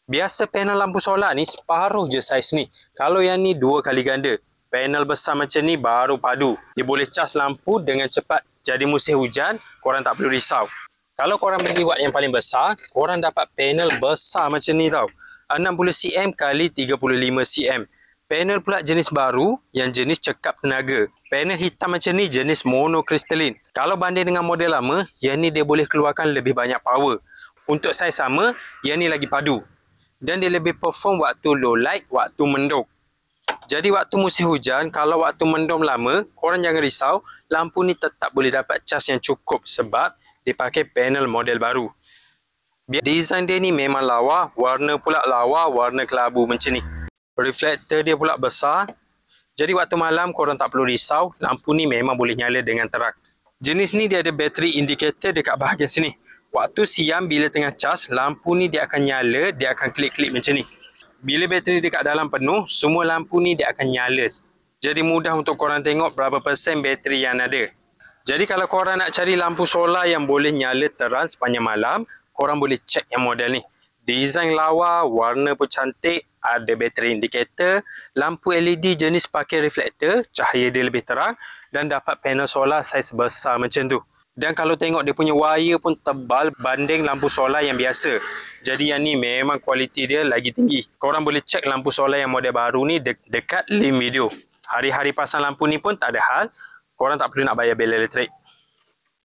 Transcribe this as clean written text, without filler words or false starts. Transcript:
Biasa panel lampu solar ni separuh je saiz ni. Kalau yang ni 2 kali ganda. Panel besar macam ni baru padu. Dia boleh cas lampu dengan cepat. Jadi musim hujan, korang tak perlu risau. Kalau korang beli watt yang paling besar, korang dapat panel besar macam ni tau. 60 cm kali 35 cm. Panel pula jenis baru yang jenis cekap tenaga. Panel hitam macam ni jenis monokristalin. Kalau banding dengan model lama, yang ni dia boleh keluarkan lebih banyak power. Untuk saiz sama, yang ni lagi padu. Dan dia lebih perform waktu low light, waktu mendung. Jadi waktu musim hujan, kalau waktu mendung lama, korang jangan risau, lampu ni tetap boleh dapat cas yang cukup sebab dia pakai panel model baru. Design dia ni memang lawa, warna pula lawa, warna kelabu macam ni. Reflektor dia pula besar. Jadi waktu malam korang tak perlu risau, lampu ni memang boleh nyala dengan terang. Jenis ni dia ada bateri indicator dekat bahagian sini. Waktu siang bila tengah cas, lampu ni dia akan nyala, dia akan klik-klik macam ni. Bila bateri dekat dalam penuh, semua lampu ni dia akan nyala. Jadi mudah untuk korang tengok berapa persen bateri yang ada. Jadi kalau korang nak cari lampu solar yang boleh nyala terang sepanjang malam, korang boleh cek yang model ni. Design lawa, warna pun cantik, ada bateri indikator, lampu LED jenis pakai reflektor, cahaya dia lebih terang dan dapat panel solar saiz besar macam tu. Dan kalau tengok dia punya wire pun tebal banding lampu solar yang biasa. Jadi yang ni memang kualiti dia lagi tinggi. Korang boleh cek lampu solar yang model baru ni dekat link video. Hari-hari pasang lampu ni pun tak ada hal. Korang tak perlu nak bayar bil elektrik.